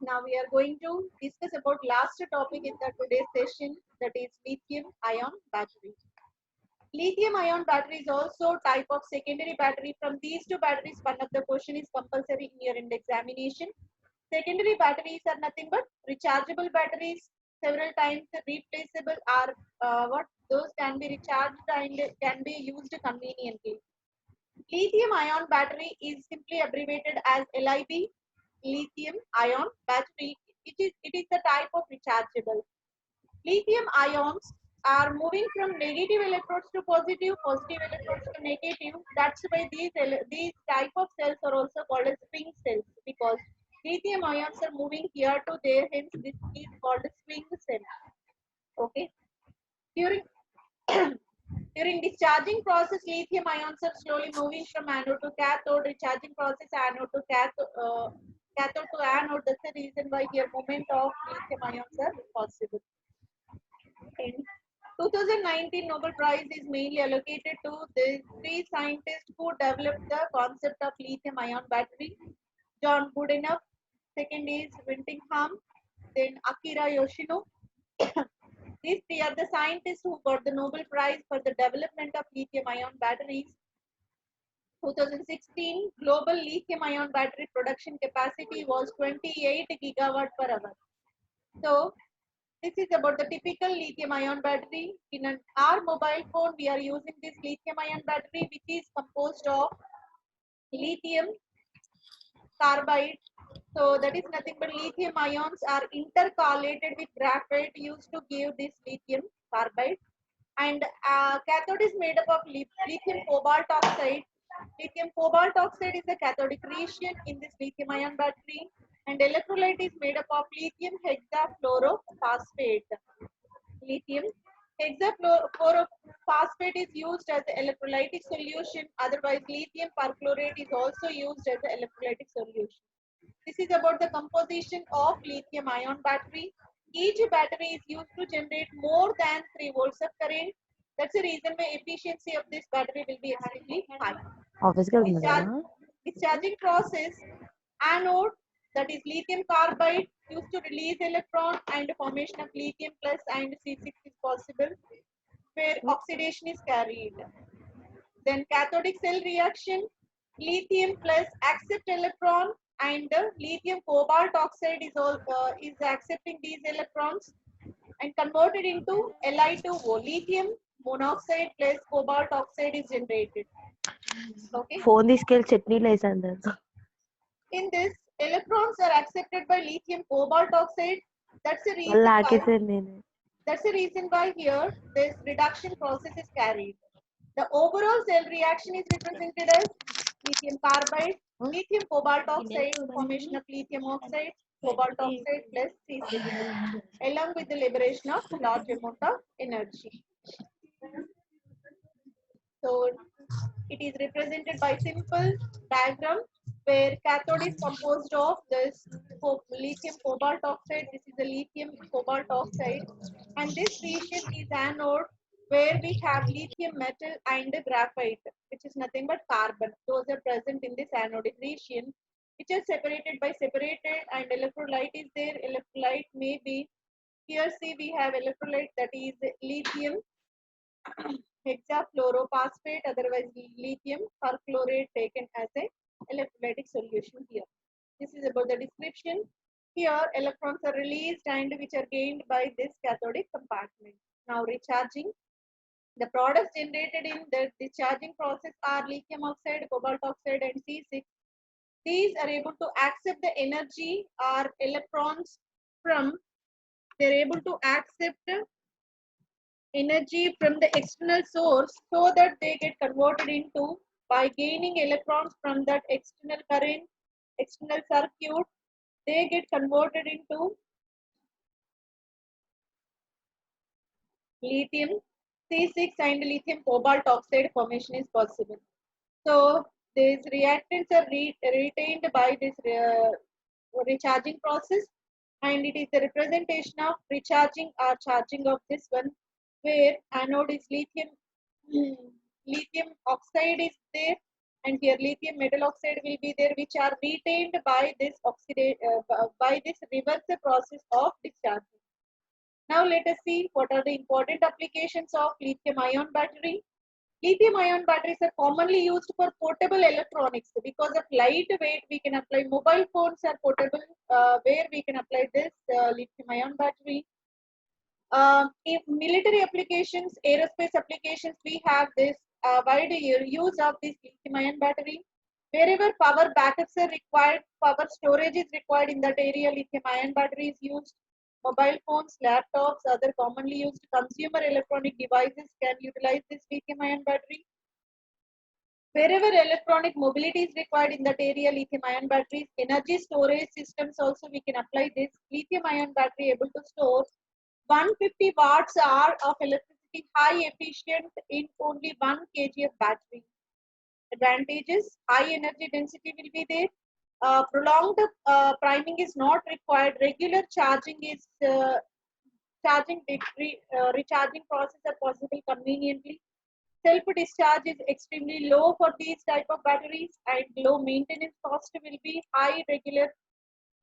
Now we are going to discuss about last topic in the today's session, that is lithium ion battery. Lithium ion battery is also type of secondary battery. From these two batteries, one of the question is compulsory in your examination. Secondary batteries are nothing but rechargeable batteries, several times replaceable, are what those can be recharged and can be used conveniently. Lithium ion battery is simply abbreviated as LIB, lithium ion battery. It is the type of rechargeable. Lithium ions are moving from negative electrodes to positive, positive electrodes to negative. That's why these type of cells are also called as swing cells, because lithium ions are moving here to there. Hence, this is called a swing cell. Okay. During during discharging process, lithium ions are slowly moving from anode to cathode. Recharging process, anode to cathode to anode. That's the reason why here movement of lithium ions are possible. In 2019 Nobel Prize is mainly allocated to the three scientists who developed the concept of lithium ion battery. John Goodenough, second is Wintingham, then Akira Yoshino. These three are the scientists who got the Nobel Prize for the development of lithium ion batteries. 2016 global lithium ion battery production capacity was 28 gigawatt per hour. So this is about the typical lithium ion battery. In our mobile phone, we are using this lithium ion battery, which is composed of lithium carbide. So that is nothing but lithium ions are intercalated with graphite used to give this lithium carbide. And cathode is made up of lithium cobalt oxide. Lithium cobalt oxide is the cathodic region in this lithium ion battery. And electrolyte is made up of lithium hexafluorophosphate. Lithium hexafluorophosphate is used as an electrolytic solution. Otherwise, lithium perchlorate is also used as an electrolytic solution. This is about the composition of lithium ion battery. Each battery is used to generate more than 3 volts of current. That's the reason why efficiency of this battery will be extremely high. ఆఫీస్కి వెళ్తుంది Discharge, కదా discharging process, anode, that is lithium carbide, used to release electron and formation of lithium plus and C6 is possible, where oxidation is carried. Then cathodic cell reaction, lithium plus accept electron, and lithium cobalt oxide is accepting these electrons and converted into Li2O, lithium monoxide plus cobalt oxide is generated. Okay. Phone తీసుకెళ్ళి చట్నీలో వేసాను దాన్ని. In this, electrons are accepted by lithium cobalt oxide. That's the reason మళ్ళీ why. ఆకేసాను నేను. That's the reason why here this reduction process is carried. The overall cell reaction is represented as lithium carbide, lithium cobalt oxide, formation of lithium oxide, cobalt oxide plus C6, along with the liberation of large amount of energy. So it is represented by simple diagram where cathode is composed of this lithium cobalt oxide. This is the lithium cobalt oxide, and this region is anode where we have lithium metal and graphite, which is nothing but carbon. Those are present in this anodic region, which is separated by separated, and electrolyte is there. Electrolyte may be here. See, we have electrolyte, that is lithium hexafluorophosphate, otherwise lithium perchlorate, taken as a electrolytic solution here. This is about the description. Here electrons are released and which are gained by this cathodic compartment. Now recharging. The products generated in the discharging process are lithium oxide, cobalt oxide and C6. These are able to accept the energy or electrons from, they're able to accept energy from the external source so that they get converted into, by gaining electrons from that external current, external circuit, they get converted into lithium C6 and lithium cobalt oxide formation is possible. So these reactants are retained by this recharging process, and it is the representation of recharging or charging of this one, where anode is lithium, lithium oxide is there, and here lithium metal oxide will be there, which are retained by this by this reverse process of discharging. Now let us see what are the important applications of lithium ion battery. Lithium ion batteries are commonly used for portable electronics. Because of light weight, we can apply mobile phones are portable, where we can apply this lithium ion battery. In military applications, aerospace applications, we have this wide use of this lithium ion battery. Wherever power backups are required, power storage is required, in that area lithium ion battery is used. Mobile phones, laptops, other commonly used consumer electronic devices can utilize this lithium ion battery. Wherever electronic mobility is required, in that area lithium ion batteries. Energy storage systems also we can apply this lithium ion battery, able to store 150 watts hour of electricity, high efficient in only 1 kg of battery. Advantages: high energy density will be there. Prolonged priming is not required. Regular charging is recharging process are possible conveniently. Self discharge is extremely low for these type of batteries, and low maintenance cost will be high. Regular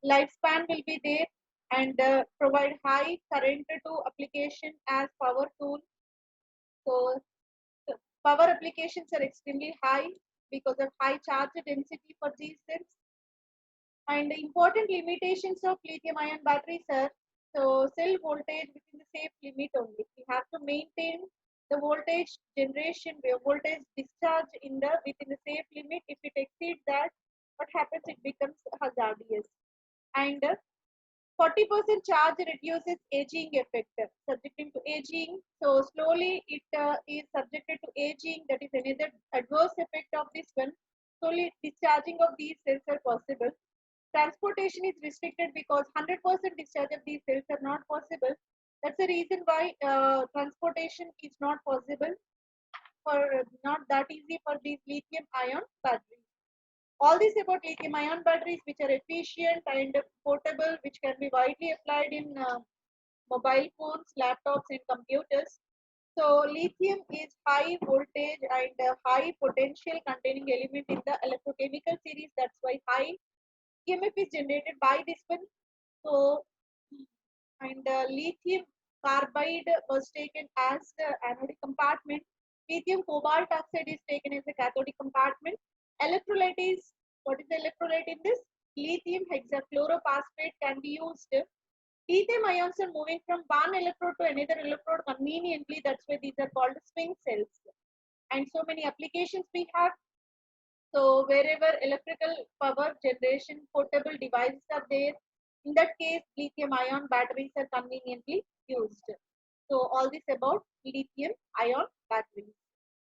lifespan will be there, and provide high current to application as power tool. So power applications are extremely high because of high charge density for these cells. And the important limitations of lithium ion batteries are, so cell voltage within the safe limit only. We have to maintain the voltage generation, the voltage discharge in the within the safe limit. If it exceeds that, what happens? It becomes hazardous. And 40% charge reduces aging effect, subjecting to aging. So slowly it is subjected to aging. That is another adverse effect of this one. Slowly discharging of these cells are possible. Transportation is restricted because 100% discharge of these cells are not possible. That's the reason why transportation is not possible, for not that easy for these lithium ion batteries. All this about lithium ion batteries, which are efficient and portable, which can be widely applied in mobile phones, laptops, and computers. So lithium is high voltage and high potential containing element in the electrochemical series. That's why high EMF is generated by this one. So, and lithium carbide was taken as the anodic compartment. Lithium cobalt oxide is taken as the cathodic compartment. Electrolyte is, what is the electrolyte in this? Lithium hexachlorophosphate can be used. Lithium ions are moving from one electrode to another electrode conveniently. That's why these are called swing cells. And so many applications we have. So wherever electrical power generation portable devices are there, in that case, lithium ion batteries are conveniently used. So all this about lithium ion batteries.